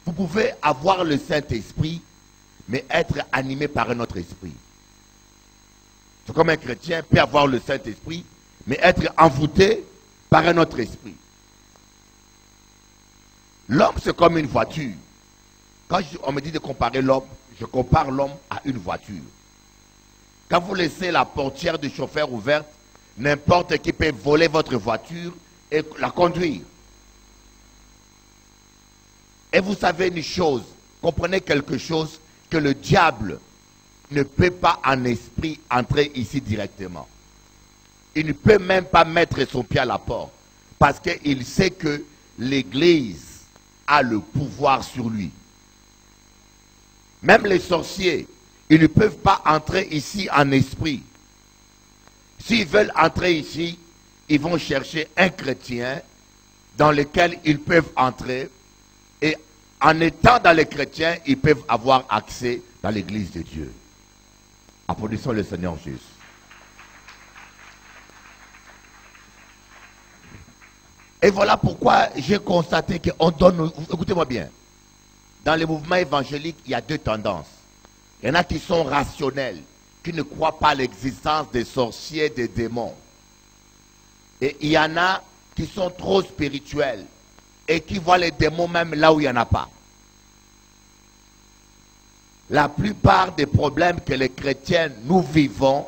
Vous pouvez avoir le Saint-Esprit, mais être animé par un autre esprit. C'est comme un chrétien peut avoir le Saint-Esprit, mais être envoûté par un autre esprit. L'homme, c'est comme une voiture. Quand on me dit de comparer l'homme, je compare l'homme à une voiture. Quand vous laissez la portière du chauffeur ouverte, n'importe qui peut voler votre voiture et la conduire. Et vous savez une chose, comprenez quelque chose, que le diable ne peut pas en esprit entrer ici directement. Il ne peut même pas mettre son pied à la porte, parce qu'il sait que l'Église a le pouvoir sur lui. Même les sorciers, ils ne peuvent pas entrer ici en esprit. S'ils veulent entrer ici, ils vont chercher un chrétien dans lequel ils peuvent entrer. Et en étant dans les chrétiens, ils peuvent avoir accès dans l'église de Dieu. Applaudissons le Seigneur Jésus. Et voilà pourquoi j'ai constaté qu'on donne, écoutez-moi bien, dans les mouvements évangéliques, il y a deux tendances. Il y en a qui sont rationnels, qui ne croient pas à l'existence des sorciers, des démons. Et il y en a qui sont trop spirituels et qui voient les démons même là où il n'y en a pas. La plupart des problèmes que les chrétiens nous vivons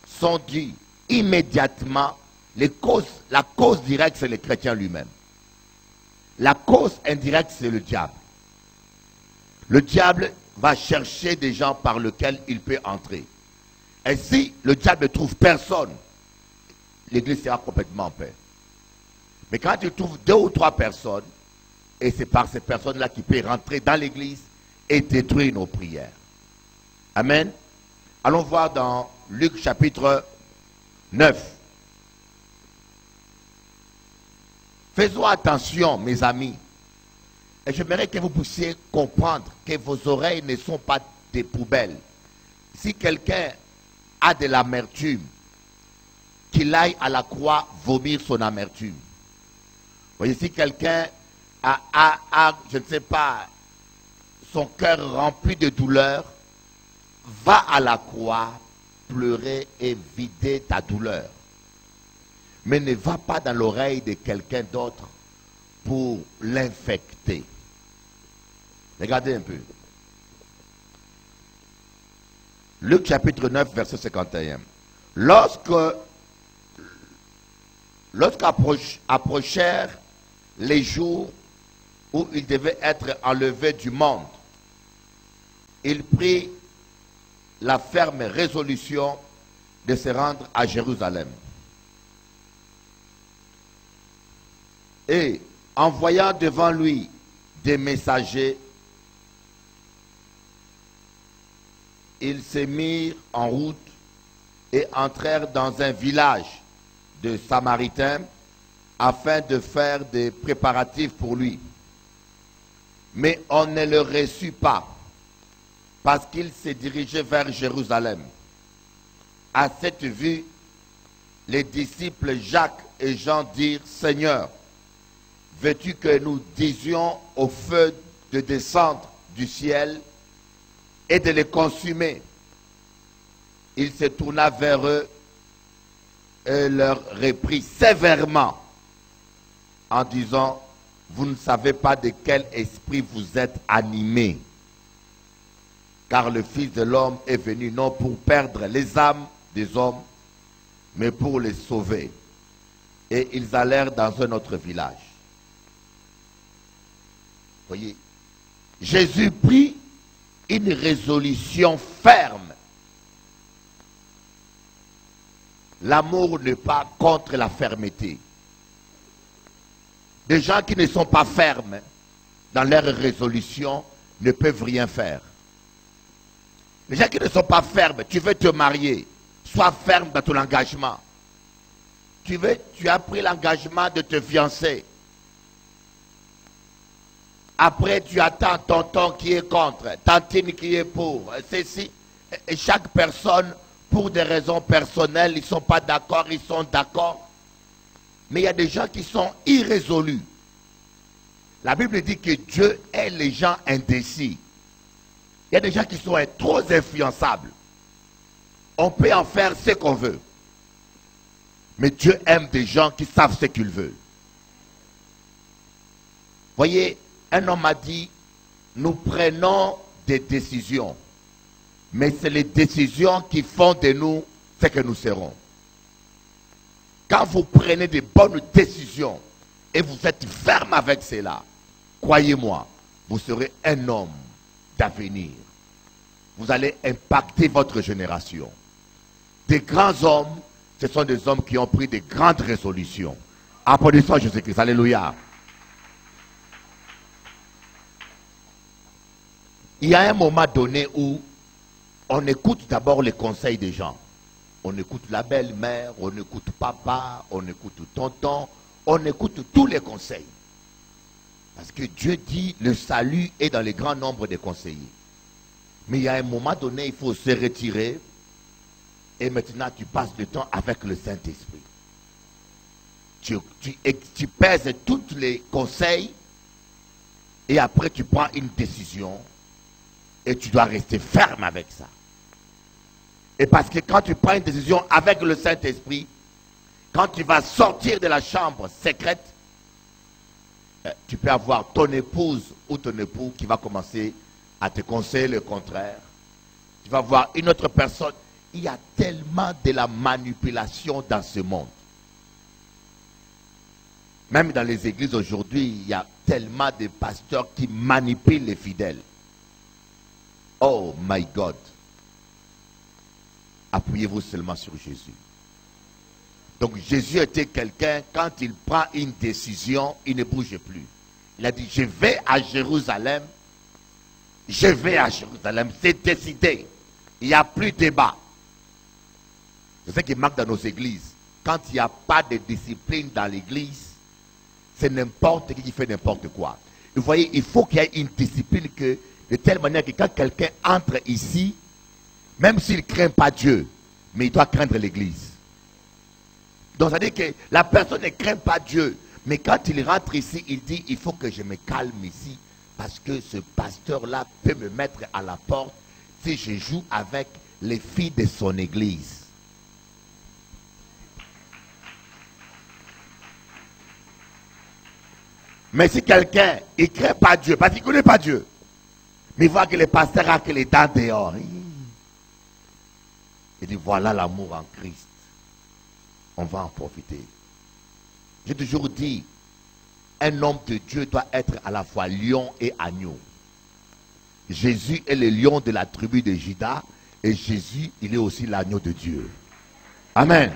sont dus immédiatement. La cause directe, c'est le chrétien lui-même. La cause indirecte, c'est le diable. Le diable va chercher des gens par lesquels il peut entrer. Et si le diable ne trouve personne, l'église sera complètement en paix. Mais quand tu trouves 2 ou 3 personnes, et c'est par ces personnes-là qu'il peut rentrer dans l'église et détruire nos prières. Amen. Allons voir dans Luc chapitre 9. Faisons attention, mes amis. Et j'aimerais que vous puissiez comprendre que vos oreilles ne sont pas des poubelles. Si quelqu'un a de l'amertume, qu'il aille à la croix vomir son amertume. Vous voyez, si quelqu'un a, je ne sais pas, son cœur rempli de douleur, va à la croix pleurer et vider ta douleur. Mais ne va pas dans l'oreille de quelqu'un d'autre pour l'infecter. Regardez un peu. Luc chapitre 9, verset 51. Lorsqu'approchèrent les jours où il devait être enlevé du monde, il prit la ferme résolution de se rendre à Jérusalem. Et en voyant devant lui des messagers, ils se mirent en route et entrèrent dans un village de Samaritains afin de faire des préparatifs pour lui. Mais on ne le reçut pas parce qu'il se dirigeait vers Jérusalem. À cette vue, les disciples Jacques et Jean dirent: Seigneur, veux-tu que nous disions au feu de descendre du ciel et de les consumer? Il se tourna vers eux et leur reprit sévèrement en disant: vous ne savez pas de quel esprit vous êtes animés, car le Fils de l'homme est venu non pour perdre les âmes des hommes, mais pour les sauver. Et ils allèrent dans un autre village. Voyez, Jésus prit une résolution ferme. L'amour n'est pas contre la fermeté. Des gens qui ne sont pas fermes dans leur résolution ne peuvent rien faire. Les gens qui ne sont pas fermes, tu veux te marier, sois ferme dans ton engagement. Tu as pris l'engagement de te fiancer. Après, tu attends tonton qui est contre, tantine qui est pour. Et chaque personne, pour des raisons personnelles, ils ne sont pas d'accord, ils sont d'accord. Mais il y a des gens qui sont irrésolus. La Bible dit que Dieu aime les gens indécis. Il y a des gens qui sont trop influençables. On peut en faire ce qu'on veut. Mais Dieu aime des gens qui savent ce qu'ils veulent. Voyez, un homme m'a dit, nous prenons des décisions. Mais c'est les décisions qui font de nous ce que nous serons. Quand vous prenez de bonnes décisions et vous êtes ferme avec cela, croyez-moi, vous serez un homme d'avenir. Vous allez impacter votre génération. Des grands hommes, ce sont des hommes qui ont pris de grandes résolutions. Applaudissons à Jésus-Christ. Alléluia. Il y a un moment donné où on écoute d'abord les conseils des gens. On écoute la belle-mère, on écoute papa, on écoute tonton, on écoute tous les conseils. Parce que Dieu dit, le salut est dans les grands nombres des conseillers. Mais il y a un moment donné, il faut se retirer. Et maintenant, tu passes le temps avec le Saint-Esprit. Tu pèses tous les conseils. Et après, tu prends une décision. Et tu dois rester ferme avec ça. Et parce que quand tu prends une décision avec le Saint-Esprit, quand tu vas sortir de la chambre secrète, tu peux avoir ton épouse ou ton époux qui va commencer à te conseiller le contraire. Tu vas voir une autre personne. Il y a tellement de la manipulation dans ce monde. Même dans les églises aujourd'hui, il y a tellement de pasteurs qui manipulent les fidèles. Oh my God. Appuyez-vous seulement sur Jésus. Donc Jésus était quelqu'un, quand il prend une décision, il ne bouge plus. Il a dit, je vais à Jérusalem. Je vais à Jérusalem. C'est décidé. Il n'y a plus de débat. C'est ce qui manque dans nos églises. Quand il n'y a pas de discipline dans l'église, c'est n'importe qui fait n'importe quoi. Vous voyez, il faut qu'il y ait une discipline de telle manière que quand quelqu'un entre ici, même s'il ne craint pas Dieu, mais il doit craindre l'église. Donc ça veut dire que la personne ne craint pas Dieu, mais quand il rentre ici, il dit, il faut que je me calme ici, parce que ce pasteur-là peut me mettre à la porte si je joue avec les filles de son église. Mais si quelqu'un, il ne craint pas Dieu, parce qu'il ne connaît pas Dieu, mais il voit que le pasteur a que les dents dehors. Il dit, voilà l'amour en Christ. On va en profiter. J'ai toujours dit, un homme de Dieu doit être à la fois lion et agneau. Jésus est le lion de la tribu de Juda, et Jésus, il est aussi l'agneau de Dieu. Amen.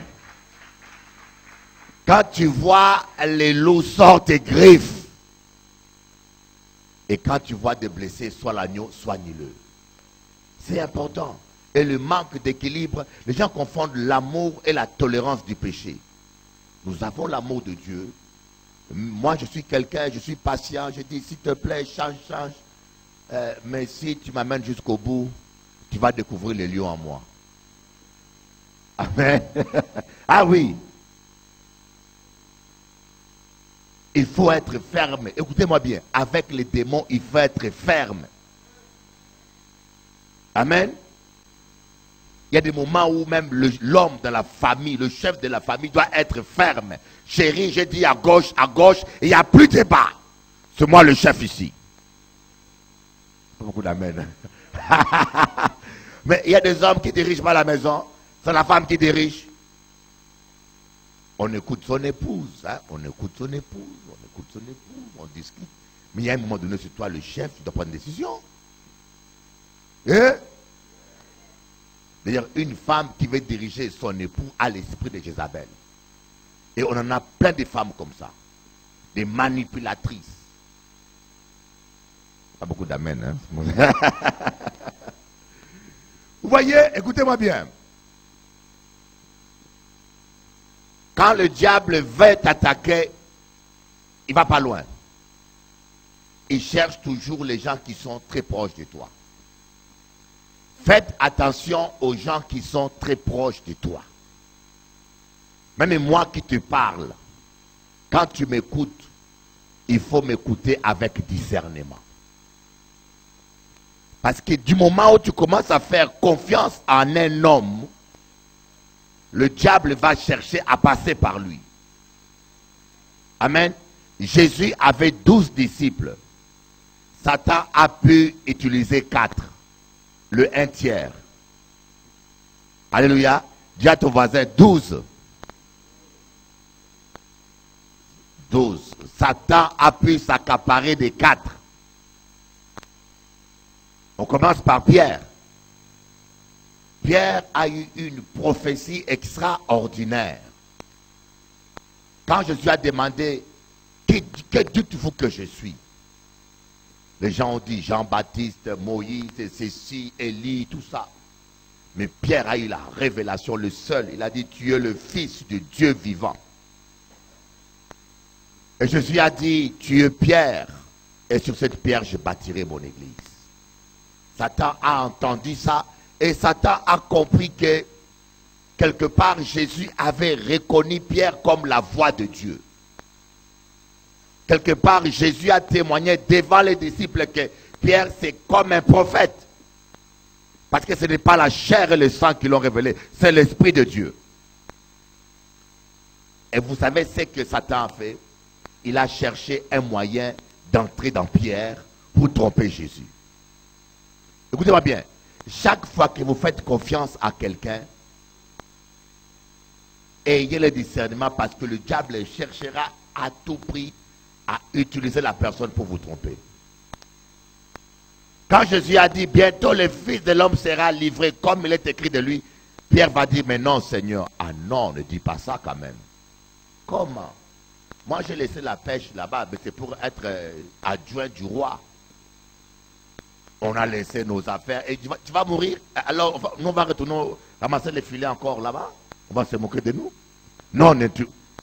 Quand tu vois les loups sortent tes griffes, et quand tu vois des blessés, soit l'agneau, soigne-le. C'est important. Et le manque d'équilibre, les gens confondent l'amour et la tolérance du péché. Nous avons l'amour de Dieu. Moi, je suis quelqu'un, je suis patient. Je dis, s'il te plaît, change. Mais si tu m'amènes jusqu'au bout, tu vas découvrir les lions en moi. Amen. Ah oui. Il faut être ferme. Écoutez-moi bien. Avec les démons, il faut être ferme. Amen. Il y a des moments où même l'homme de la famille, le chef de la famille doit être ferme. Chérie, j'ai dit à gauche, et il n'y a plus de débat. C'est moi le chef ici. Pas beaucoup d'amen. Mais il y a des hommes qui ne dirigent pas la maison. C'est la femme qui dirige. On écoute son épouse, hein? On écoute son épouse, on discute. Mais il y a un moment donné, c'est toi le chef, tu dois prendre une décision. D'ailleurs, une femme qui veut diriger son époux a l'esprit de Jézabel. Et on en a plein de femmes comme ça. Des manipulatrices. Pas beaucoup d'amen, hein? Vous voyez, écoutez-moi bien. Quand le diable veut t'attaquer, il ne va pas loin. Il cherche toujours les gens qui sont très proches de toi. Faites attention aux gens qui sont très proches de toi. Même moi qui te parle, quand tu m'écoutes, il faut m'écouter avec discernement. Parce que du moment où tu commences à faire confiance en un homme, le diable va chercher à passer par lui. Amen. Jésus avait 12 disciples. Satan a pu utiliser 4. Le 1 tiers. Alléluia. Dis à ton voisin 12. 12. Satan a pu s'accaparer des 4. On commence par Pierre. Pierre a eu une prophétie extraordinaire. Quand Jésus a demandé, que dites-vous que je suis? Les gens ont dit Jean-Baptiste, Moïse, Cécile, Élie, tout ça. Mais Pierre a eu la révélation, le seul. Il a dit, tu es le Fils de Dieu vivant. Et Jésus a dit, tu es Pierre, et sur cette pierre, je bâtirai mon église. Satan a entendu ça, et Satan a compris que, quelque part, Jésus avait reconnu Pierre comme la voix de Dieu. Quelque part, Jésus a témoigné devant les disciples que Pierre, c'est comme un prophète. Parce que ce n'est pas la chair et le sang qui l'ont révélé, c'est l'Esprit de Dieu. Et vous savez ce que Satan a fait? Il a cherché un moyen d'entrer dans Pierre pour tromper Jésus. Écoutez-moi bien. Chaque fois que vous faites confiance à quelqu'un, ayez le discernement parce que le diable cherchera à tout prix à utiliser la personne pour vous tromper. Quand Jésus a dit, bientôt le Fils de l'homme sera livré comme il est écrit de lui, Pierre va dire, mais non Seigneur. Ah non, ne dis pas ça quand même. Comment? Moi j'ai laissé la pêche là-bas, mais c'est pour être adjoint du roi. On a laissé nos affaires et tu vas mourir. Alors nous on va retourner ramasser les filets encore là-bas. On va se moquer de nous. Non,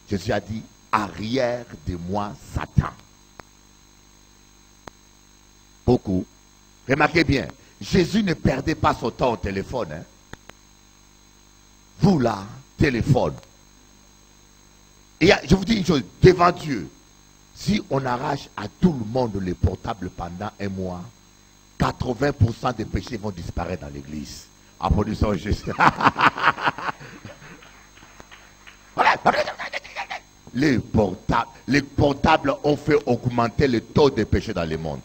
Jésus a dit, arrière de moi Satan. Beaucoup. Remarquez bien, Jésus ne perdait pas son temps au téléphone. Hein. Vous là, téléphone. Et je vous dis une chose, devant Dieu, si on arrache à tout le monde les portables pendant un mois, 80% des péchés vont disparaître dans l'église. Applaudissons Jésus. Les portables ont fait augmenter le taux de péché dans le monde.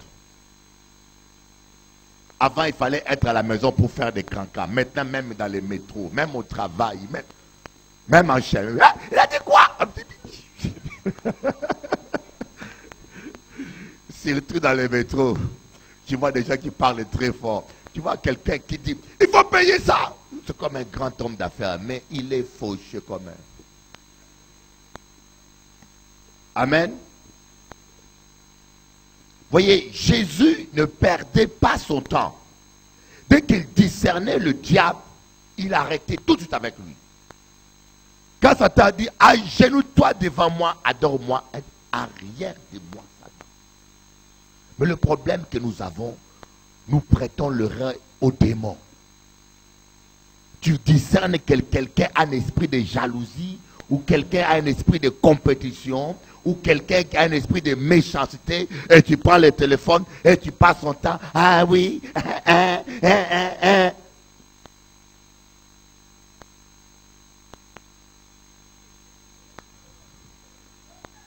Avant, il fallait être à la maison pour faire des cancans. Maintenant, même dans les métros, même au travail, même en chaîne. Il a dit quoi? Surtout dans les métros, tu vois des gens qui parlent très fort. Tu vois quelqu'un qui dit, il faut payer ça. C'est comme un grand homme d'affaires, mais il est fauché comme un. Amen. Voyez, Jésus ne perdait pas son temps. Dès qu'il discernait le diable, il arrêtait tout de suite avec lui. Quand Satan dit, agenouille-toi devant moi, adore-moi, arrière de moi, Satan. Mais le problème que nous avons, nous prêtons le rein aux démons. Tu discernes que quelqu'un a un esprit de jalousie, ou quelqu'un a un esprit de compétition, ou quelqu'un qui a un esprit de méchanceté, et tu prends le téléphone et tu passes ton temps. Ah oui,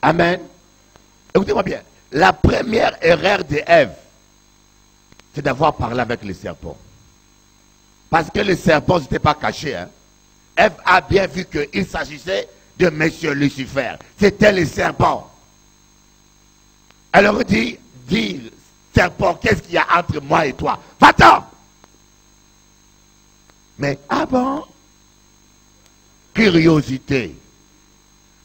Amen. Écoutez-moi bien. La première erreur de Ève, c'est d'avoir parlé avec le serpent. Parce que le serpent n'était pas caché. Hein. Ève a bien vu qu'il s'agissait de Monsieur Lucifer. C'était le serpent. Elle aurait dit, serpent, qu'est-ce qu'il y a entre moi et toi? Va-t'en! Mais, ah bon? Curiosité.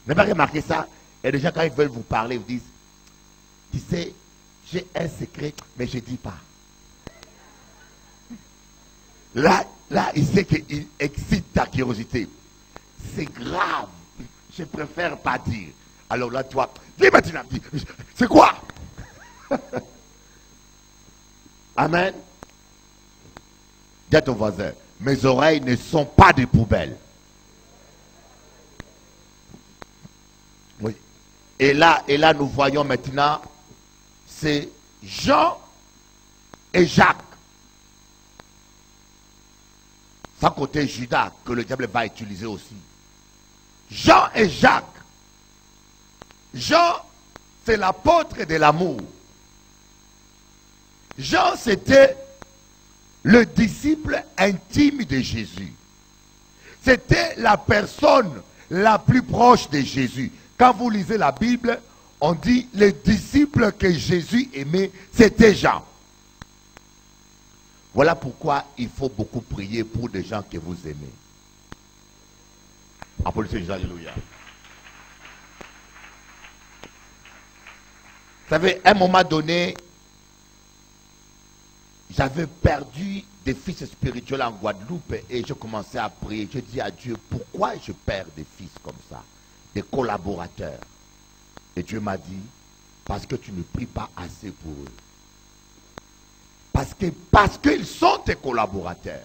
Vous n'avez pas remarqué ça? Et les gens, quand ils veulent vous parler, vous disent, tu sais, j'ai un secret, mais je ne dis pas. Là, il sait qu'il excite ta curiosité. C'est grave. Je préfère pas dire. Alors là, toi, dis maintenant, c'est quoi? Amen. Dis à ton voisin, mes oreilles ne sont pas des poubelles. Oui. Et là, nous voyons maintenant, c'est Jean et Jacques. Sans côté Judas, que le diable va utiliser aussi. Jean et Jacques. Jean, c'est l'apôtre de l'amour. Jean, c'était le disciple intime de Jésus. C'était la personne la plus proche de Jésus. Quand vous lisez la Bible, on dit les disciples que Jésus aimait, c'était Jean. Voilà pourquoi il faut beaucoup prier pour des gens que vous aimez. Applaudissez Jésus, alléluia. Vous savez, à un moment donné, j'avais perdu des fils spirituels en Guadeloupe et je commençais à prier. Je dis à Dieu, pourquoi je perds des fils comme ça, des collaborateurs? Et Dieu m'a dit, parce que tu ne pries pas assez pour eux. Parce qu'ils sont tes collaborateurs.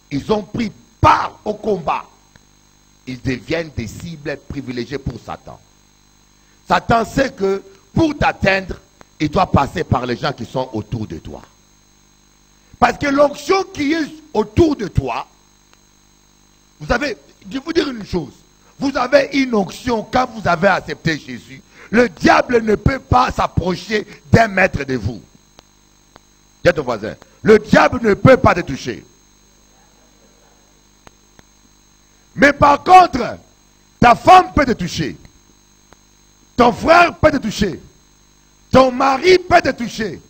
Ils ont pris part au combat. Ils deviennent des cibles privilégiées pour Satan. Satan sait que pour t'atteindre, il doit passer par les gens qui sont autour de toi. Parce que l'onction qui est autour de toi, vous avez, je vais vous dire une chose, vous avez une onction quand vous avez accepté Jésus. Le diable ne peut pas s'approcher d'un mètre de vous. Dis à ton voisin, le diable ne peut pas te toucher. Mais par contre, ta femme peut te toucher. Ton frère peut te toucher. Ton mari peut te toucher.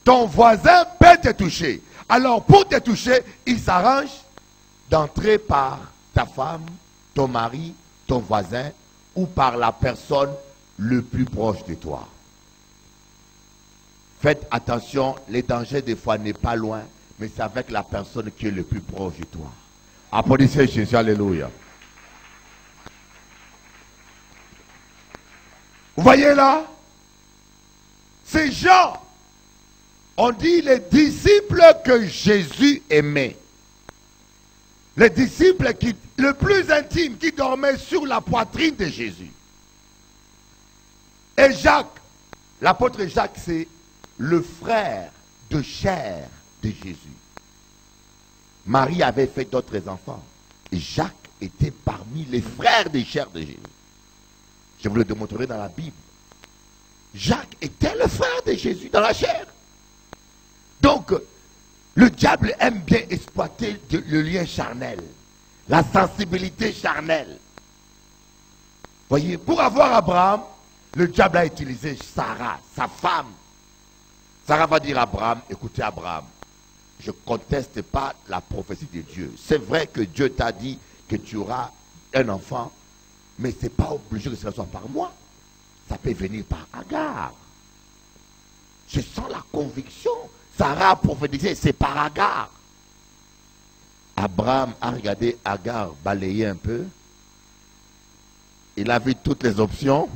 Ton voisin peut te toucher. Alors pour te toucher, il s'arrange d'entrer par ta femme, ton mari, ton voisin ou par la personne le plus proche de toi. Faites attention, les dangers des fois n'est pas loin, mais c'est avec la personne qui est le plus proche de toi. Applaudissez Jésus, alléluia. Vous voyez là? Ces gens, on dit les disciples que Jésus aimait. Les disciples le plus intime qui dormaient sur la poitrine de Jésus. Et Jacques, l'apôtre Jacques, c'est le frère de chair de Jésus. Marie avait fait d'autres enfants. Et Jacques était parmi les frères de chair de Jésus. Je vous le démontrerai dans la Bible. Jacques était le frère de Jésus dans la chair. Donc, le diable aime bien exploiter le lien charnel, la sensibilité charnelle. Voyez, pour avoir Abraham, le diable a utilisé Sarah, sa femme. Sarah va dire à Abraham, écoutez Abraham, je ne conteste pas la prophétie de Dieu. C'est vrai que Dieu t'a dit que tu auras un enfant, mais ce n'est pas obligé que ce soit par moi. Ça peut venir par Agar. Je sens la conviction. Sarah a prophétisé, c'est par Agar. Abraham a regardé Agar balayer un peu. Il a vu toutes les options.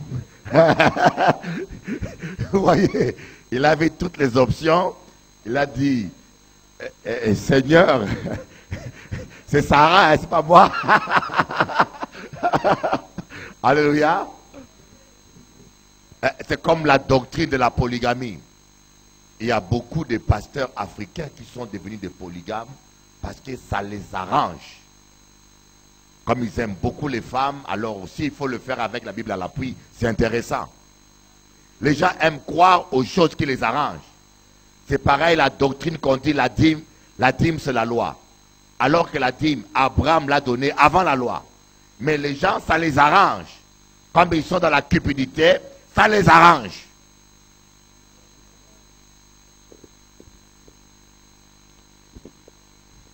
Vous voyez, il a vu toutes les options. Il a dit, Seigneur, c'est Sarah, c'est pas moi. Alléluia. C'est comme la doctrine de la polygamie. Il y a beaucoup de pasteurs africains qui sont devenus des polygames parce que ça les arrange. Comme ils aiment beaucoup les femmes, alors aussi il faut le faire avec la Bible à l'appui. C'est intéressant. Les gens aiment croire aux choses qui les arrangent. C'est pareil la doctrine qu'on dit la dîme c'est la loi. Alors que la dîme, Abraham l'a donnée avant la loi. Mais les gens, ça les arrange. Comme ils sont dans la cupidité, ça les arrange.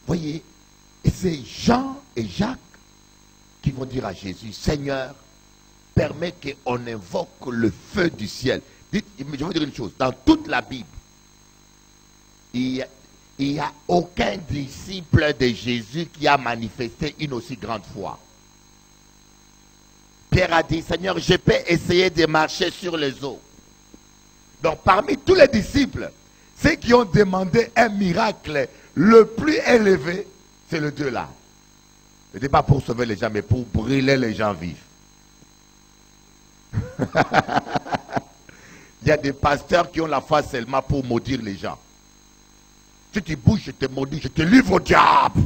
Voyez, et c'est Jean et Jacques qui vont dire à Jésus, Seigneur, permets qu'on invoque le feu du ciel. Dites, je vais vous dire une chose, dans toute la Bible, il n'y a aucun disciple de Jésus qui a manifesté une aussi grande foi. Pierre a dit, Seigneur, je peux essayer de marcher sur les eaux. Donc parmi tous les disciples, ceux qui ont demandé un miracle le plus élevé, c'est le Dieu là. Ce n'était pas pour sauver les gens, mais pour brûler les gens vifs. Il y a des pasteurs qui ont la foi seulement pour maudire les gens. Si tu bouges, je te maudis, je te livre au diable.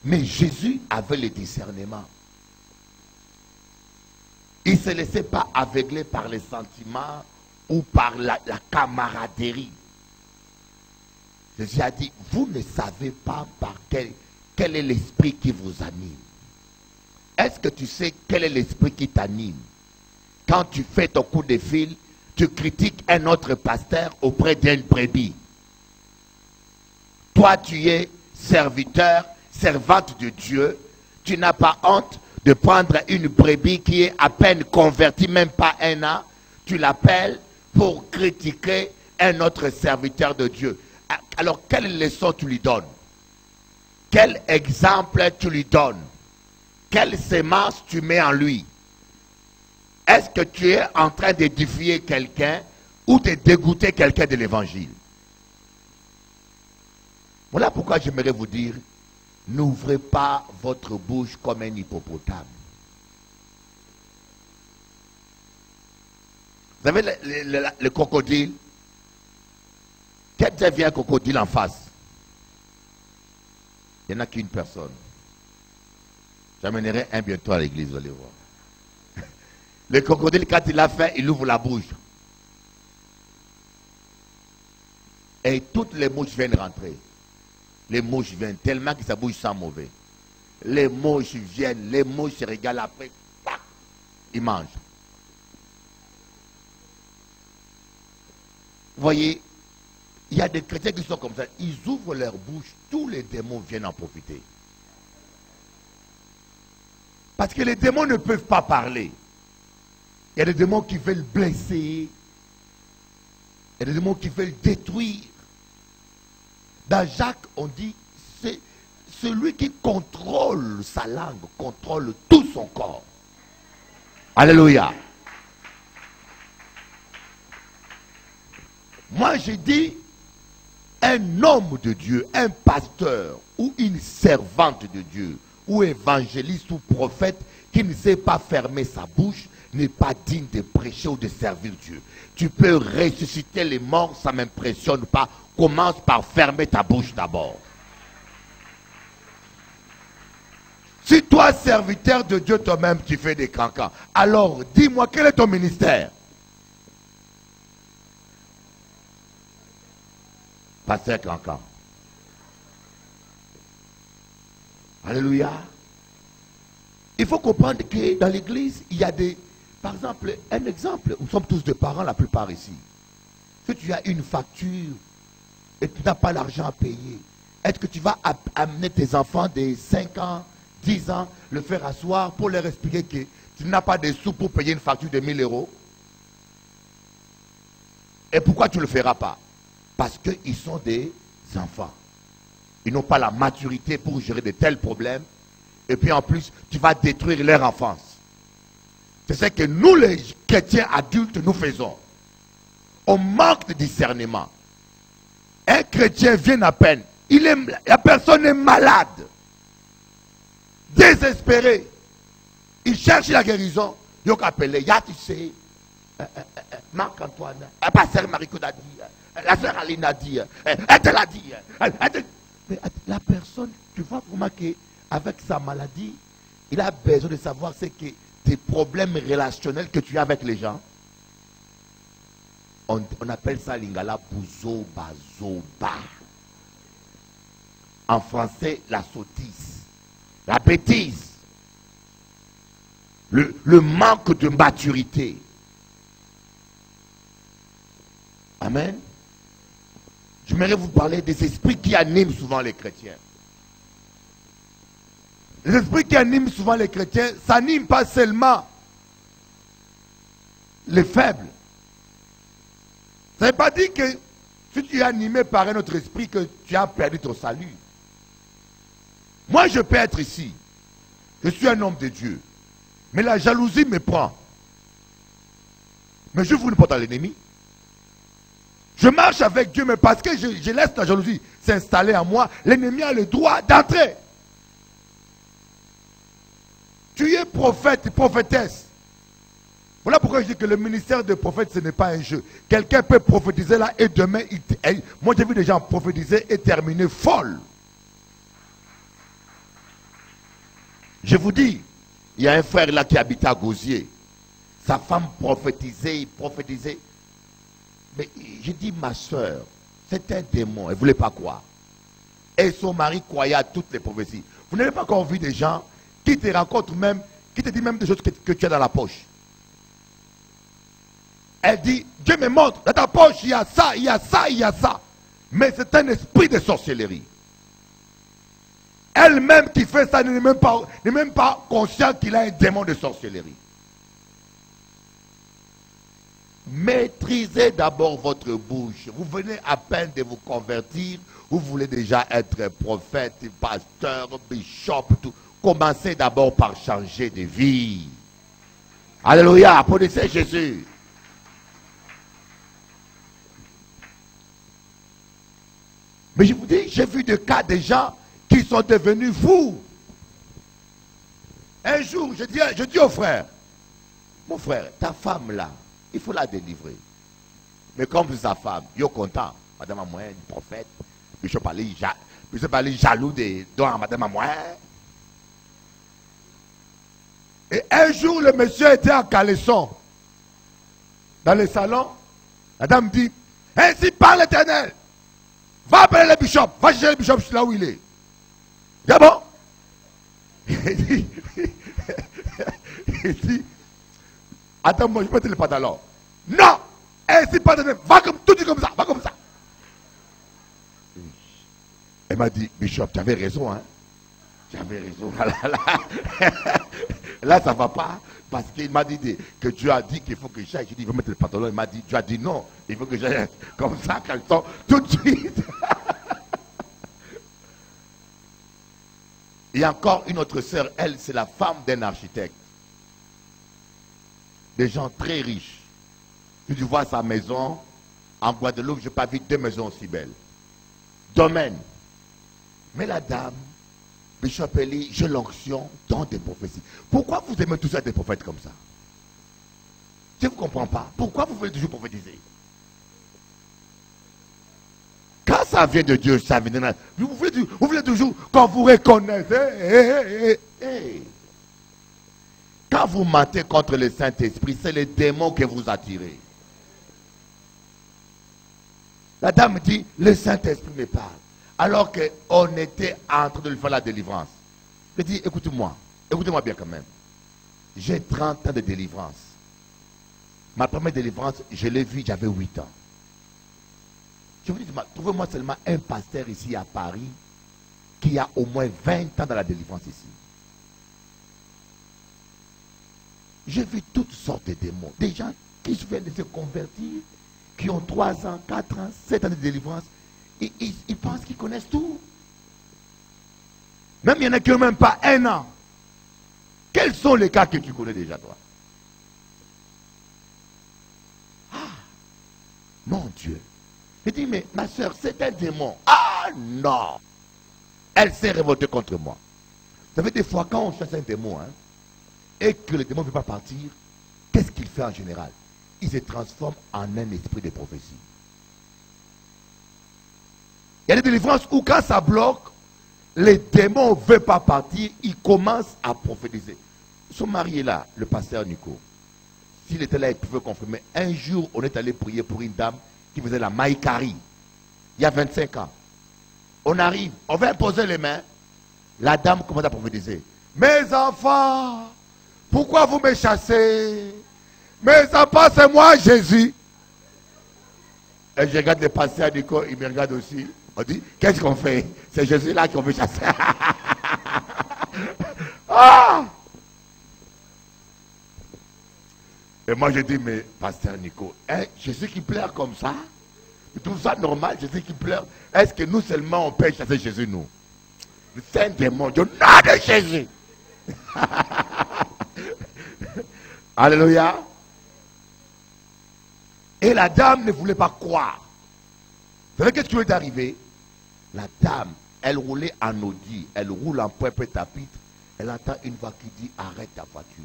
Mais Jésus avait le discernement. Il ne se laissait pas aveugler par les sentiments ou par la camaraderie. Jésus a dit, vous ne savez pas par quel est l'esprit qui vous anime. Est-ce que tu sais quel est l'esprit qui t'anime? Quand tu fais ton coup de fil, tu critiques un autre pasteur auprès d'une brebis. Toi, tu es serviteur, servante de Dieu. Tu n'as pas honte de prendre une brebis qui est à peine convertie, même pas un an. Tu l'appelles pour critiquer un autre serviteur de Dieu. Alors, quelle leçon tu lui donnes? Quel exemple tu lui donnes? Quelle sémence tu mets en lui? Est-ce que tu es en train d'édifier quelqu'un ou de dégoûter quelqu'un de l'évangile? Voilà pourquoi j'aimerais vous dire, n'ouvrez pas votre bouche comme un hippopotame. Vous savez, le crocodile, quand vient un crocodile en face, il n'y en a qu'une personne. J'amènerai un bientôt à l'église, vous allez voir. Le crocodile, quand il a faim, il ouvre la bouche. Et toutes les mouches viennent rentrer. Les mouches viennent tellement que sa bouche sent mauvais. Les mouches viennent, les mouches se régalent après. Pac, ils mangent. Vous voyez, il y a des chrétiens qui sont comme ça. Ils ouvrent leur bouche, tous les démons viennent en profiter. Parce que les démons ne peuvent pas parler. Il y a des démons qui veulent blesser. Il y a des démons qui veulent détruire. Dans Jacques, on dit, c'est celui qui contrôle sa langue, contrôle tout son corps. Alléluia. Moi, j'ai dit, un homme de Dieu, un pasteur ou une servante de Dieu, ou évangéliste ou prophète qui ne sait pas fermer sa bouche, n'est pas digne de prêcher ou de servir Dieu. Tu peux ressusciter les morts, ça ne m'impressionne pas. Commence par fermer ta bouche d'abord. Si toi, serviteur de Dieu, toi-même, tu fais des cancans, alors dis-moi, quel est ton ministère? Pasteur cancan. Alléluia. Il faut comprendre que dans l'église, il y a des... Par exemple, un exemple, nous sommes tous des parents, la plupart ici. Si tu as une facture et tu n'as pas l'argent à payer, est-ce que tu vas amener tes enfants de 5 ans, 10 ans, le faire asseoir pour leur expliquer que tu n'as pas de sous pour payer une facture de 1000 euros? Et pourquoi tu ne le feras pas? Parce qu'ils sont des enfants. Ils n'ont pas la maturité pour gérer de tels problèmes. Et puis en plus, tu vas détruire leur enfance. C'est ce que nous, les chrétiens adultes, nous faisons. On manque de discernement. Un chrétien vient à peine. La personne est malade. Désespérée. Il cherche la guérison. Il y a appelé. Il y a, tu sais, Marc-Antoine, pasteur Marie-Claude a dit, la sœur Aline a dit, elle te l'a dit. Mais la personne, tu vois vraiment qu'avec sa maladie, il a besoin de savoir ce que tes problèmes relationnels que tu as avec les gens. On appelle ça lingala bouzo bazoba. En français, la sottise, la bêtise, le manque de maturité. Amen. J'aimerais vous parler des esprits qui animent souvent les chrétiens. Les esprits qui animent souvent les chrétiens, ça n'anime pas seulement les faibles. Ça ne veut pas dire que si tu es animé par un autre esprit que tu as perdu ton salut. Moi, je peux être ici. Je suis un homme de Dieu. Mais la jalousie me prend. Mais je vous ne porte à l'ennemi. Je marche avec Dieu, mais parce que je laisse la jalousie s'installer en moi, l'ennemi a le droit d'entrer. Tu es prophète, prophétesse. Voilà pourquoi je dis que le ministère de prophète, ce n'est pas un jeu. Quelqu'un peut prophétiser là et demain, moi j'ai vu des gens prophétiser et terminer folles. Je vous dis, il y a un frère là qui habite à Gosier. Sa femme prophétisait, il prophétisait. Mais je dis, ma soeur, c'est un démon, elle ne voulait pas croire. Et son mari croyait à toutes les prophéties. Vous n'avez pas encore vu des gens qui te racontent même, qui te disent même des choses que tu as dans la poche. Elle dit, Dieu me montre, dans ta poche, il y a ça, il y a ça, il y a ça. Mais c'est un esprit de sorcellerie. Elle-même qui fait ça n'est même pas consciente qu'il a un démon de sorcellerie. Maîtrisez d'abord votre bouche. Vous venez à peine de vous convertir, vous voulez déjà être prophète, pasteur, bishop, tout. Commencez d'abord par changer de vie. Alléluia, applaudissez Jésus. Mais je vous dis, j'ai vu des cas de gens qui sont devenus fous. Un jour, je dis au frère, mon frère, ta femme là, il faut la délivrer. Mais comme sa femme, il est content. Madame Amouin, prophète, je suis pas jaloux de Madame Amouin. Et un jour, le monsieur était en caleçon. Dans le salon, la dame dit, ainsi parle l'Éternel. Va appeler le bishop, va chercher le bishop là où il est. C'est bon? Il dit, attends, moi je peux te le pantalon. Non! Ainsi pas de même. Va comme tout dit comme ça, va comme ça. Elle m'a dit, bishop, tu avais raison, hein? Tu avais raison. Là, ça ne va pas. Parce qu'il m'a dit que Dieu a dit qu'il faut que j'aille. J'ai dit, il veut mettre le pantalon. Il m'a dit, Dieu a dit non. Il faut que j'aille comme ça, caleçon, tout de suite. Il y a encore une autre sœur, elle, c'est la femme d'un architecte. Des gens très riches. Si tu vois sa maison, en Guadeloupe, je n'ai pas vu deux maisons aussi belles. Domaine. Mais la dame, Bishop Eli, je l'onction dans des prophéties. Pourquoi vous aimez tous ça des prophètes comme ça? Je ne vous comprends pas. Pourquoi vous voulez toujours prophétiser? Quand ça vient de Dieu, ça vient de Dieu. Vous voulez toujours qu'on vous reconnaisse. Quand vous mentez contre le Saint-Esprit, c'est le démon que vous attirez. La dame dit, le Saint-Esprit me parle. Alors qu'on était en train de lui faire la délivrance. Je dis, écoutez-moi bien quand même. J'ai 30 ans de délivrance. Ma première délivrance, je l'ai vue, j'avais 8 ans. Je vous dis, trouvez-moi seulement un pasteur ici à Paris qui a au moins 20 ans dans la délivrance ici. J'ai vu toutes sortes de démons. Des gens qui viennent de se convertir, qui ont 3 ans, 4 ans, 7 ans de délivrance. Ils pensent qu'ils connaissent tout. Même il y en a qui n'ont même pas 1 an. Quels sont les cas que tu connais déjà, toi? Ah, mon Dieu. Je dis, mais ma soeur, c'est un démon. Ah non. Elle s'est révoltée contre moi. Vous savez, des fois, quand on chasse un démon, hein, et que le démon ne veut pas partir, qu'est-ce qu'il fait en général? Il se transforme en un esprit de prophétie. Il y a des délivrances où quand ça bloque, les démons ne veulent pas partir, ils commencent à prophétiser. Son mari est là, le pasteur Nico. S'il était là, il pouvait confirmer. Un jour, on est allé prier pour une dame qui faisait la maïkari. Il y a 25 ans. On arrive, on va imposer les mains. La dame commence à prophétiser. Mes enfants, pourquoi vous me chassez? Mes enfants, c'est moi, Jésus. Et je regarde le pasteur Nico, il me regarde aussi. On dit, qu'est-ce qu'on fait? C'est Jésus là qu'on veut chasser. Ah! Et moi je dis, mais pasteur Nico, hein, Jésus qui pleure comme ça? Tout ça normal, Jésus qui pleure. Est-ce que nous seulement on peut chasser Jésus, nous? C'est un démon, Dieu, non de Jésus. Alléluia. Et la dame ne voulait pas croire. Vous savez qu'est-ce qui lui est arrivé? La dame, elle roulait en Audi, elle roule en point à pitre. Elle entend une voix qui dit arrête ta voiture.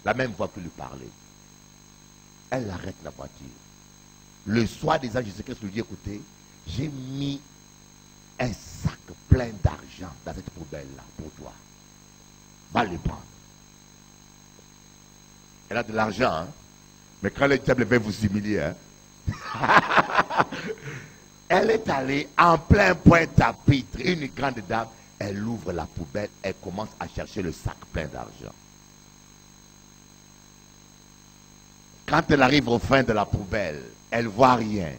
La même voix qui lui parlait. Elle arrête la voiture. Le soir des ans, Jésus-Christ lui dit écoutez, j'ai mis un sac plein d'argent dans cette poubelle-là pour toi. Va le prendre. Elle a de l'argent, hein? Mais quand le diable va vous humilier, hein? Elle est allée en plein Pointe-à-Pitre, une grande dame. Elle ouvre la poubelle, elle commence à chercher le sac plein d'argent. Quand elle arrive au fin de la poubelle, elle ne voit rien.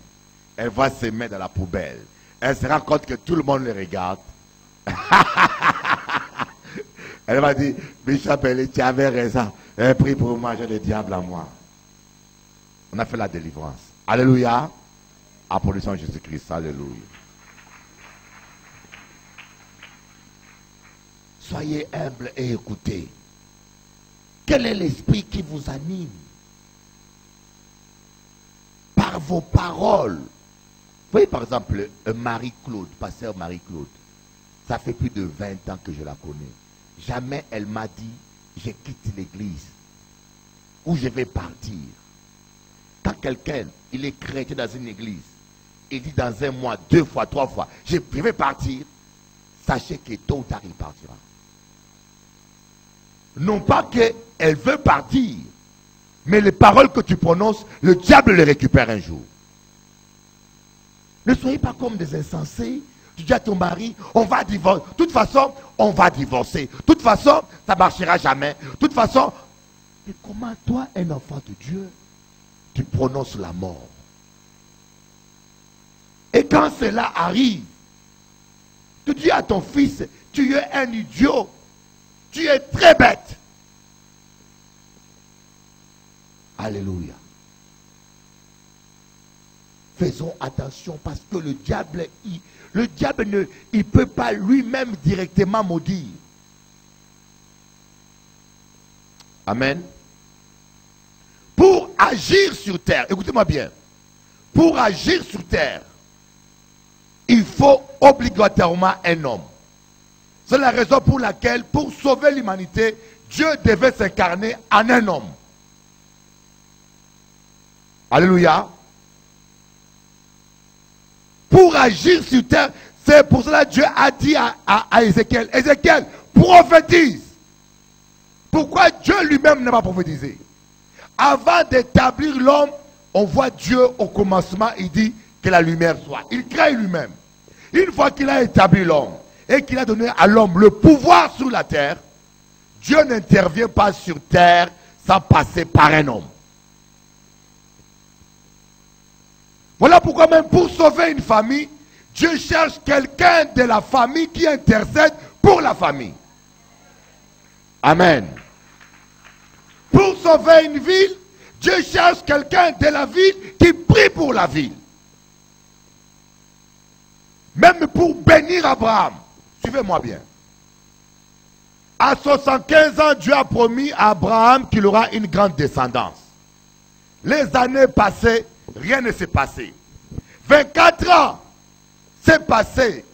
Elle voit ses mains dans la poubelle. Elle se rend compte que tout le monde les regarde. Elle va dire, Bishop, tu avais raison. Elle prie pour moi, j'ai le diable à moi. On a fait la délivrance. Alléluia. Applaudissons Jésus-Christ. Alléluia. Soyez humbles et écoutez. Quel est l'esprit qui vous anime? Par vos paroles. Vous voyez par exemple Marie-Claude, pasteur Marie-Claude. Ça fait plus de 20 ans que je la connais. Jamais elle m'a dit, je quitte l'église. Ou je vais partir. Quand quelqu'un, il est chrétien dans une église, il dit dans un mois, 2 fois, 3 fois, je vais partir. Sachez que tôt ou tard, il partira. Non pas qu'elle veut partir, mais les paroles que tu prononces, le diable les récupère un jour. Ne soyez pas comme des insensés. Tu dis à ton mari, on va divorcer. De toute façon, on va divorcer. De toute façon, ça ne marchera jamais. De toute façon, mais comment toi, un enfant de Dieu, tu prononces la mort? Et quand cela arrive, tu dis à ton fils, tu es un idiot. Tu es très bête. Alléluia. Faisons attention parce que le diable ne peut pas lui-même directement maudire. Amen. Pour agir sur terre, écoutez-moi bien, pour agir sur terre, il faut obligatoirement un homme. C'est la raison pour laquelle, pour sauver l'humanité, Dieu devait s'incarner en un homme. Alléluia. Pour agir sur terre, c'est pour cela que Dieu a dit à Ézéchiel, Ézéchiel, prophétise. Pourquoi Dieu lui-même n'a pas prophétisé? Avant d'établir l'homme, on voit Dieu au commencement, il dit que la lumière soit. Il crée lui-même. Une fois qu'il a établi l'homme et qu'il a donné à l'homme le pouvoir sur la terre, Dieu n'intervient pas sur terre sans passer par un homme. Voilà pourquoi même pour sauver une famille, Dieu cherche quelqu'un de la famille qui intercède pour la famille. Amen. Pour sauver une ville, Dieu cherche quelqu'un de la ville qui prie pour la ville. Même pour bénir Abraham. Suivez-moi bien. À 75 ans, Dieu a promis à Abraham qu'il aura une grande descendance. Les années passées, rien ne s'est passé. 24 ans s'est passé.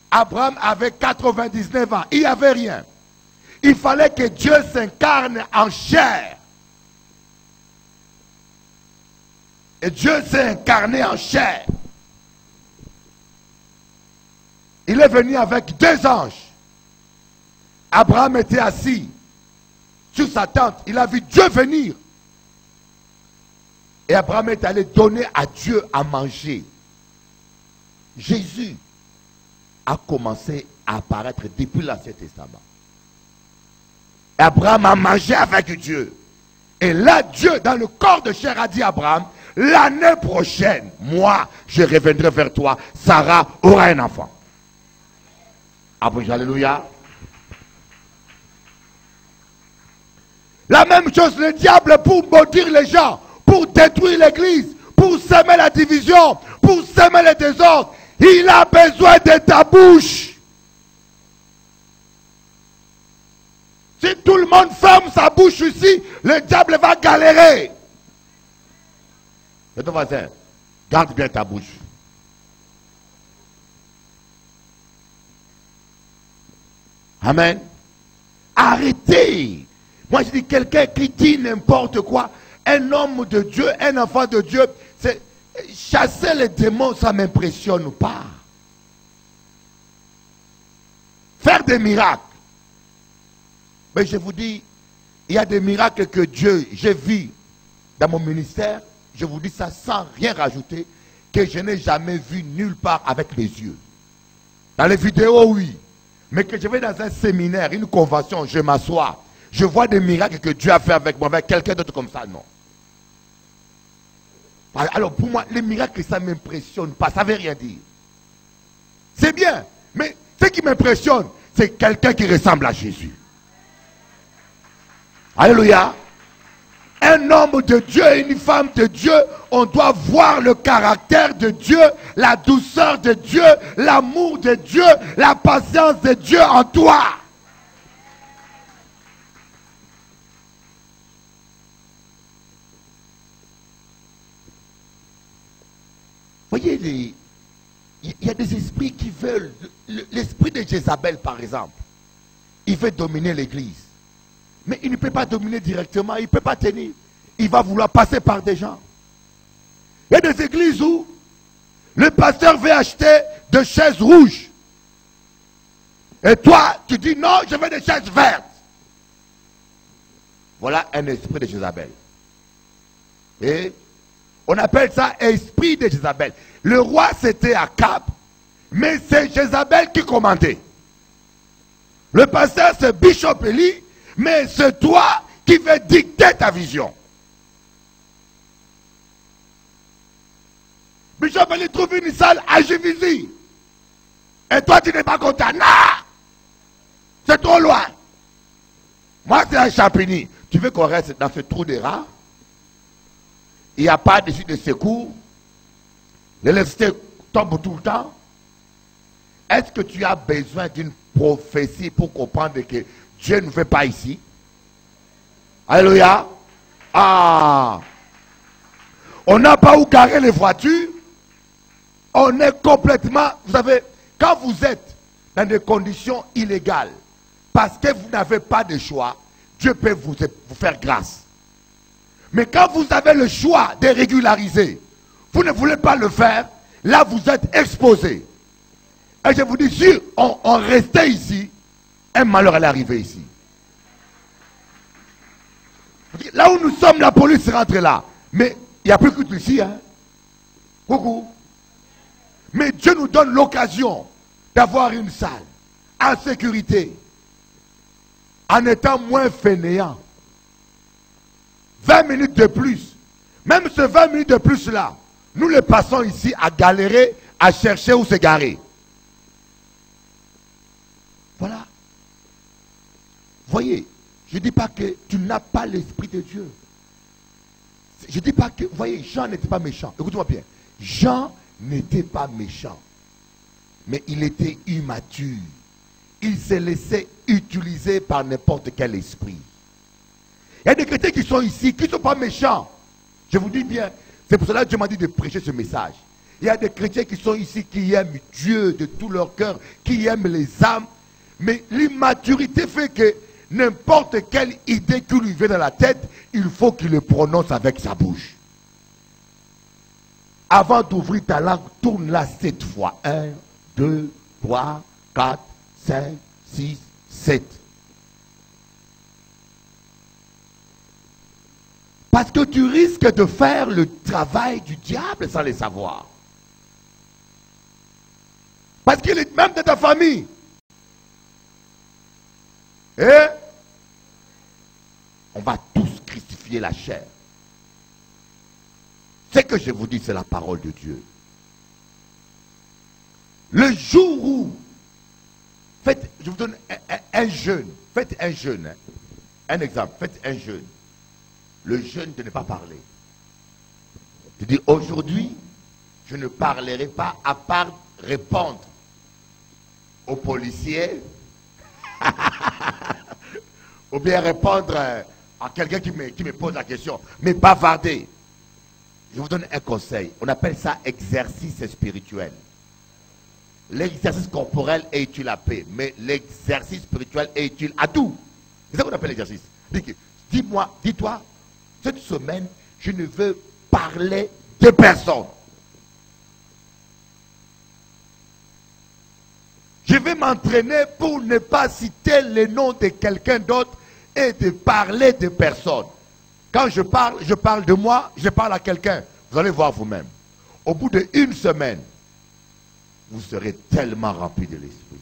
Abraham avait 99 ans. Il n'y avait rien. Il fallait que Dieu s'incarne en chair. Et Dieu s'est incarné en chair. Il est venu avec 2 anges. Abraham était assis sur sa tente. Il a vu Dieu venir. Et Abraham est allé donner à Dieu à manger. Jésus a commencé à apparaître depuis l'Ancien Testament. Abraham a mangé avec Dieu. Et là, Dieu, dans le corps de chair, a dit à Abraham, l'année prochaine, moi, je reviendrai vers toi. Sarah aura un enfant. Alléluia. La même chose, le diable, pour maudire les gens, pour détruire l'église, pour semer la division, pour semer les désordres, il a besoin de ta bouche. Si tout le monde ferme sa bouche ici, le diable va galérer. Et ton voisin, garde bien ta bouche. Amen. Arrêtez. Moi, je dis quelqu'un qui dit n'importe quoi. Un homme de Dieu, un enfant de Dieu, c'est chasser les démons, ça ne m'impressionne pas. Faire des miracles. Mais je vous dis, il y a des miracles que Dieu, j'ai vu dans mon ministère, je vous dis ça sans rien rajouter, que je n'ai jamais vu nulle part avec mes yeux. Dans les vidéos, oui. Mais que je vais dans un séminaire, une convention, je m'assois, je vois des miracles que Dieu a fait avec moi, avec quelqu'un d'autre comme ça, non. Alors pour moi, les miracles, ça ne m'impressionne pas, ça ne veut rien dire. C'est bien, mais ce qui m'impressionne, c'est quelqu'un qui ressemble à Jésus. Alléluia. Un homme de Dieu et une femme de Dieu, on doit voir le caractère de Dieu, la douceur de Dieu, l'amour de Dieu, la patience de Dieu en toi. Voyez, il y a des esprits qui veulent, l'esprit de Jézabel par exemple, il veut dominer l'église. Mais il ne peut pas dominer directement, il ne peut pas tenir. Il va vouloir passer par des gens. Il y a des églises où le pasteur veut acheter des chaises rouges. Et toi, tu dis non, je veux des chaises vertes. Voilà un esprit de Jézabel. Et on appelle ça esprit de Jézabel. Le roi c'était Akab, mais c'est Jézabel qui commandait. Le pasteur c'est Bishop Eli, mais c'est toi qui veux dicter ta vision. Bishop Eli trouve une salle à Juvisy. Et toi tu n'es pas content. Non! C'est trop loin. Moi c'est à Champigny. Tu veux qu'on reste dans ce trou de rats? Il n'y a pas d'issue de secours. L'électricité tombe tout le temps. Est-ce que tu as besoin d'une prophétie pour comprendre que Dieu ne fait pas ici? Alléluia. Ah. On n'a pas où garer les voitures. On est complètement... Vous savez, quand vous êtes dans des conditions illégales, parce que vous n'avez pas de choix, Dieu peut vous faire grâce. Mais quand vous avez le choix de régulariser, vous ne voulez pas le faire, là vous êtes exposé. Et je vous dis, si on restait ici, un malheur allait arriver ici. Là où nous sommes, la police rentre là. Mais il n'y a plus que ici. Hein? Coucou. Mais Dieu nous donne l'occasion d'avoir une salle en sécurité, en étant moins fainéant. 20 minutes de plus. Même ces 20 minutes de plus là, nous les passons ici à galérer, à chercher où se garer. Voilà. Voyez, je ne dis pas que tu n'as pas l'esprit de Dieu. Je ne dis pas que, voyez, Jean n'était pas méchant. Écoutez-moi bien. Jean n'était pas méchant. Mais il était immature. Il s'est laissé utiliser par n'importe quel esprit. Il y a des chrétiens qui sont ici, qui ne sont pas méchants. Je vous dis bien, c'est pour cela que Dieu m'a dit de prêcher ce message. Il y a des chrétiens qui sont ici, qui aiment Dieu de tout leur cœur, qui aiment les âmes. Mais l'immaturité fait que n'importe quelle idée qui lui vient dans la tête, il faut qu'il le prononce avec sa bouche. Avant d'ouvrir ta langue, tourne-la 7 fois. 1, 2, 3, 4, 5, 6, 7. Parce que tu risques de faire le travail du diable sans le savoir. Parce qu'il est même de ta famille. Et on va tous crucifier la chair. Ce que je vous dis, c'est la parole de Dieu. Le jour où, faites, je vous donne un jeûne, faites un jeûne, hein. Un exemple, faites un jeûne. Le jeûne de ne pas parler. Je dis, aujourd'hui, je ne parlerai pas à part répondre aux policiers ou bien répondre à quelqu'un qui me pose la question, mais bavarder. Je vous donne un conseil. On appelle ça exercice spirituel. L'exercice corporel est utile à paix, mais l'exercice spirituel est utile à tout. C'est ça qu'on appelle l'exercice. Dis-moi, dis-toi, cette semaine, je ne veux parler de personne. Je vais m'entraîner pour ne pas citer le nom de quelqu'un d'autre et de parler de personne. Quand je parle de moi, je parle à quelqu'un. Vous allez voir vous-même. Au bout d'une semaine, vous serez tellement rempli de l'esprit.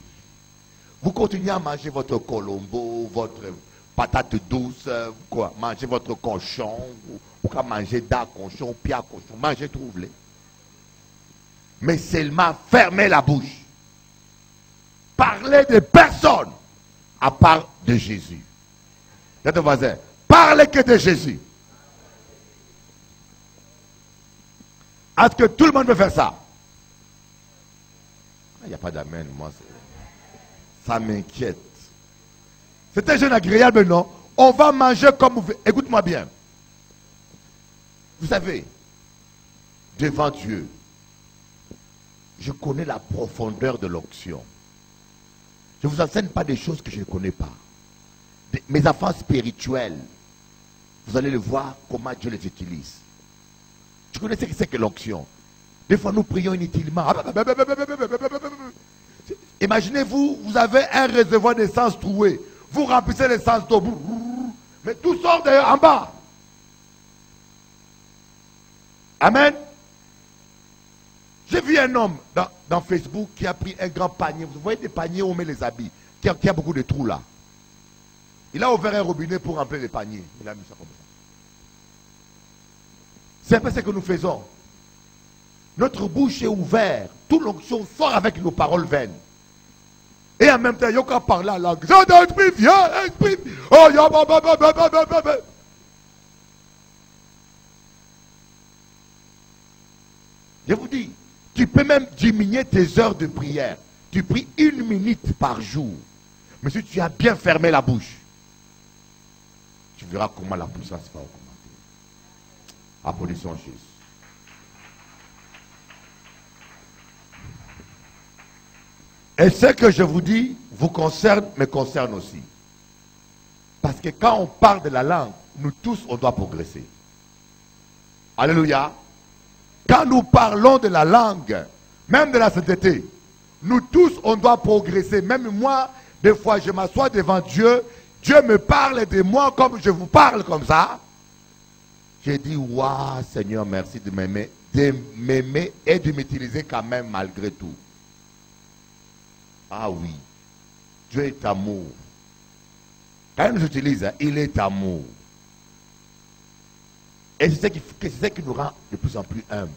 Vous continuez à manger votre colombo, votre patate douce, quoi, mangez votre cochon, vous pouvez manger da cochon, pia cochon, mangez tout vous voulez. Mais seulement fermez la bouche. Parlez de personne à part de Jésus. Votre voisin, parlez que de Jésus. Est-ce que tout le monde veut faire ça? Il n'y a pas d'amen, moi. Ça m'inquiète. C'est un jeûne agréable, non? On va manger comme vous voulez. Écoute-moi bien. Vous savez, devant Dieu, je connais la profondeur de l'onction. Je ne vous enseigne pas des choses que je ne connais pas. Mes enfants spirituels, vous allez le voir comment Dieu les utilise. Tu connais ce que c'est que l'onction? Des fois nous prions inutilement. Imaginez-vous, vous avez un réservoir d'essence troué. Vous remplissez l'essence d'eau. Mais tout sort en bas. Amen. J'ai vu un homme dans Facebook qui a pris un grand panier. Vous voyez des paniers où on met les habits. Qui a beaucoup de trous là. Il a ouvert un robinet pour remplir les paniers. Il a mis ça comme ça. C'est un peu ce que nous faisons. Notre bouche est ouverte. Toute l'onction sort avec nos paroles vaines. Et en même temps, il y a qu'à parler la langue. Esprit, viens, esprit. Oh, je vous dis, tu peux même diminuer tes heures de prière. Tu pries 1 minute par jour. Mais si tu as bien fermé la bouche, tu verras comment la puissance va augmenter. Applaudissons Jésus. Et ce que je vous dis vous concerne, me concerne aussi. Parce que quand on parle de la langue, nous tous, on doit progresser. Alléluia. Quand nous parlons de la langue, même de la sainteté, nous tous, on doit progresser. Même moi, des fois, je m'assois devant Dieu. Dieu me parle de moi comme je vous parle comme ça. J'ai dit, waouh, Seigneur, merci de m'aimer et de m'utiliser quand même malgré tout. Ah oui, Dieu est amour. Quand il nous utilise, hein, il est amour. Et c'est ce qui nous rend de plus en plus humbles.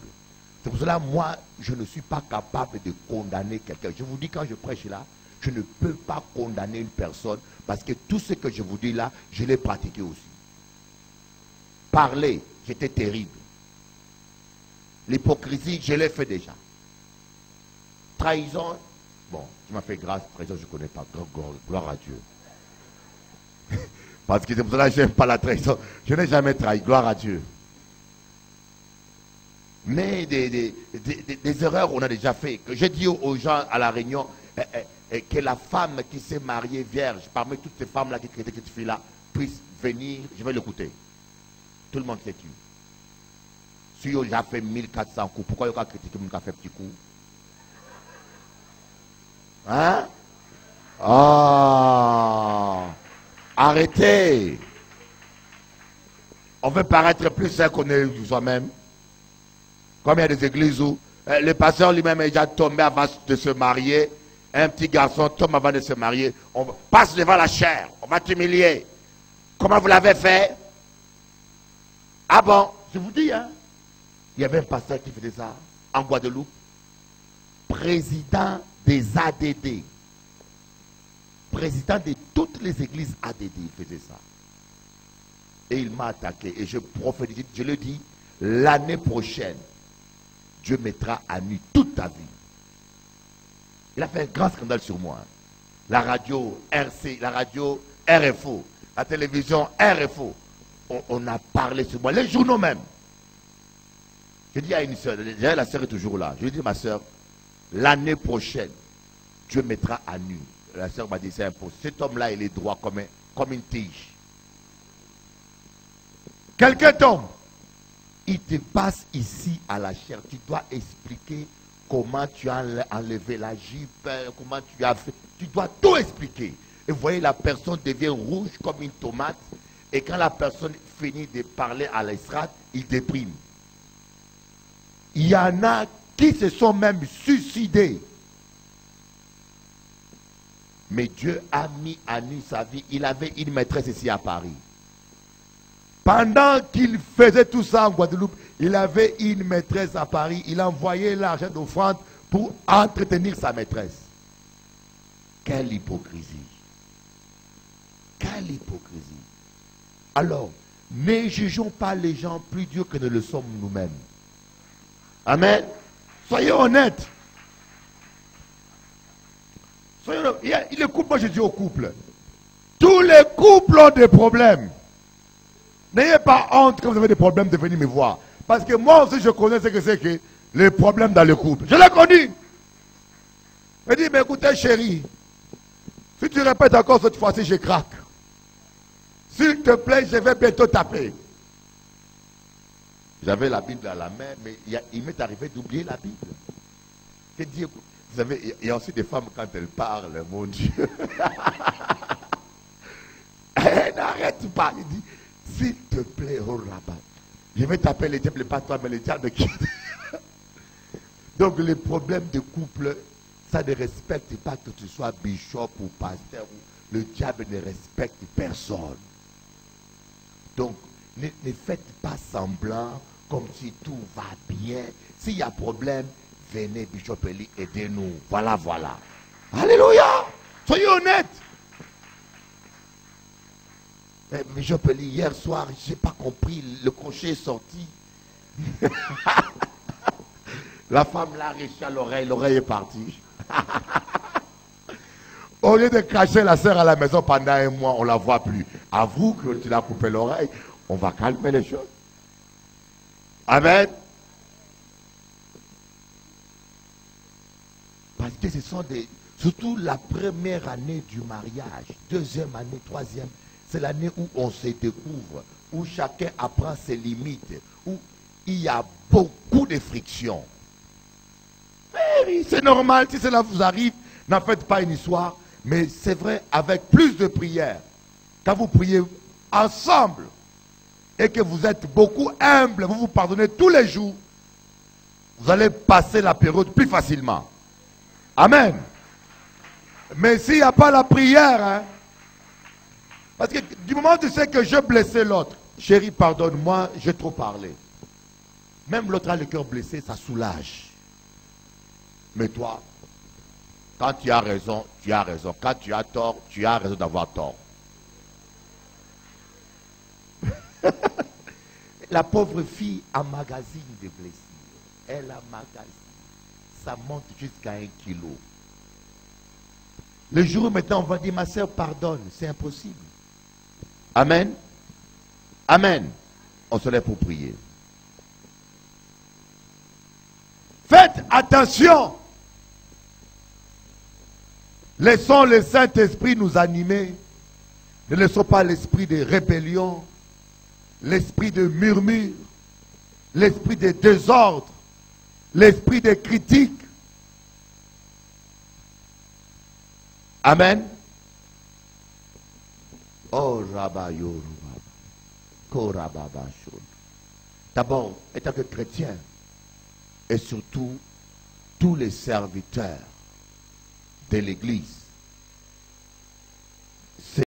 C'est pour cela, moi, je ne suis pas capable de condamner quelqu'un. Je vous dis, quand je prêche là, je ne peux pas condamner une personne parce que tout ce que je vous dis là, je l'ai pratiqué aussi. Parler, j'étais terrible. L'hypocrisie, je l'ai fait déjà. Trahison, bon, tu m'as fait grâce, trahison, je ne connais pas. Gloire à Dieu. Parce que c'est pour cela que je n'aime pas la trahison. Je n'ai jamais trahi, gloire à Dieu. Mais des erreurs, on a déjà fait. J'ai dit aux gens à la réunion que la femme qui s'est mariée vierge, parmi toutes ces femmes-là qui critiquent cette fille-là, puisse venir, je vais l'écouter. Tout le monde sait qui. Si il a fait 1400 coups, pourquoi il a critiqué mon café petit coup? Hein? Ah! Arrêtez! On veut paraître plus sain qu'on est soi-même. Comme il y a des églises où le pasteur lui-même est déjà tombé avant de se marier. Un petit garçon tombe avant de se marier. On passe devant la chair. On va t'humilier. Comment vous l'avez fait? Ah bon? Je vous dis, hein? Il y avait un pasteur qui faisait ça en Guadeloupe. Président des ADD. Président de toutes les églises ADD, il faisait ça. Et il m'a attaqué. Et je prophétise, je le dis, l'année prochaine, Dieu mettra à nu toute ta vie. Il a fait un grand scandale sur moi. Hein. La radio RC, la radio RFO, la télévision RFO. On a parlé sur moi, les journaux même. Je dis à une soeur, déjà la soeur est toujours là. Je lui dis, ma soeur, l'année prochaine, Dieu mettra à nu. La soeur m'a dit, c'est impossible. Cet homme-là, il est droit comme comme une tige. Quelqu'un tombe. Il te passe ici à la chair. Tu dois expliquer comment tu as enlevé la jupe, comment tu as fait. Tu dois tout expliquer. Et vous voyez, la personne devient rouge comme une tomate. Et quand la personne finit de parler à l'estrade, il déprime. Il y en a qui se sont même suicidés. Mais Dieu a mis à nu sa vie. Il avait une maîtresse ici à Paris. Pendant qu'il faisait tout ça en Guadeloupe, il avait une maîtresse à Paris. Il envoyait l'argent d'offrande pour entretenir sa maîtresse. Quelle hypocrisie. Quelle hypocrisie. Alors, ne jugeons pas les gens plus durs que ne le sommes nous-mêmes. Amen. Soyez honnêtes. Soyez honnêtes. Les couples, moi je dis aux couples, tous les couples ont des problèmes. N'ayez pas honte quand vous avez des problèmes de venir me voir. Parce que moi aussi je connais ce que c'est que les problèmes dans le couple. Je l'ai connu. Je dis, mais écoutez chérie, si tu répètes encore cette fois-ci, je craque. S'il te plaît, je vais bientôt taper. J'avais la Bible à la main, mais il m'est arrivé d'oublier la Bible. Je dis, vous savez, il y a aussi des femmes quand elles parlent, mon Dieu. Elle n'arrête pas. Il dit, s'il te plaît, oh rabat, je vais taper le diable, pas toi, mais le diable qui. Donc les problèmes de couple, ça ne respecte pas que tu sois bishop ou pasteur. Le diable ne respecte personne. Donc ne faites pas semblant comme si tout va bien. S'il y a problème, venez Bishop Eli, aidez-nous. Voilà, voilà. Alléluia. Soyez honnêtes. Bishop Eli, hier soir, je n'ai pas compris, le crochet est sorti. La femme l'a arraché à l'oreille est partie. Au lieu de cacher la sœur à la maison pendant un mois, on ne la voit plus. Avoue que tu l'as coupé l'oreille, on va calmer les choses. Amen. Parce que ce sont des... Surtout la première année du mariage, deuxième année, troisième, c'est l'année où on se découvre, où chacun apprend ses limites, où il y a beaucoup de frictions. Oui, c'est normal, si cela vous arrive, n'en faites pas une histoire, mais c'est vrai, avec plus de prières, quand vous priez ensemble, et que vous êtes beaucoup humble, vous vous pardonnez tous les jours, vous allez passer la période plus facilement. Amen. Mais s'il n'y a pas la prière, hein, parce que du moment où tu sais que je blessais l'autre, chérie, pardonne-moi, j'ai trop parlé. Même l'autre a le cœur blessé, ça soulage. Mais toi, quand tu as raison, tu as raison. Quand tu as tort, tu as raison d'avoir tort. La pauvre fille emmagasine des blessures. Elle emmagasine. Ça monte jusqu'à 1 kilo. Le jour où maintenant on va dire, ma soeur, pardonne. C'est impossible. Amen. Amen. On se lève pour prier. Faites attention. Laissons le Saint-Esprit nous animer. Ne laissons pas l'esprit de rébellion, l'esprit de murmure, l'esprit de désordre, l'esprit de critique. Amen. Oh, Rabayo, d'abord, étant que chrétien, et surtout tous les serviteurs de l'Église,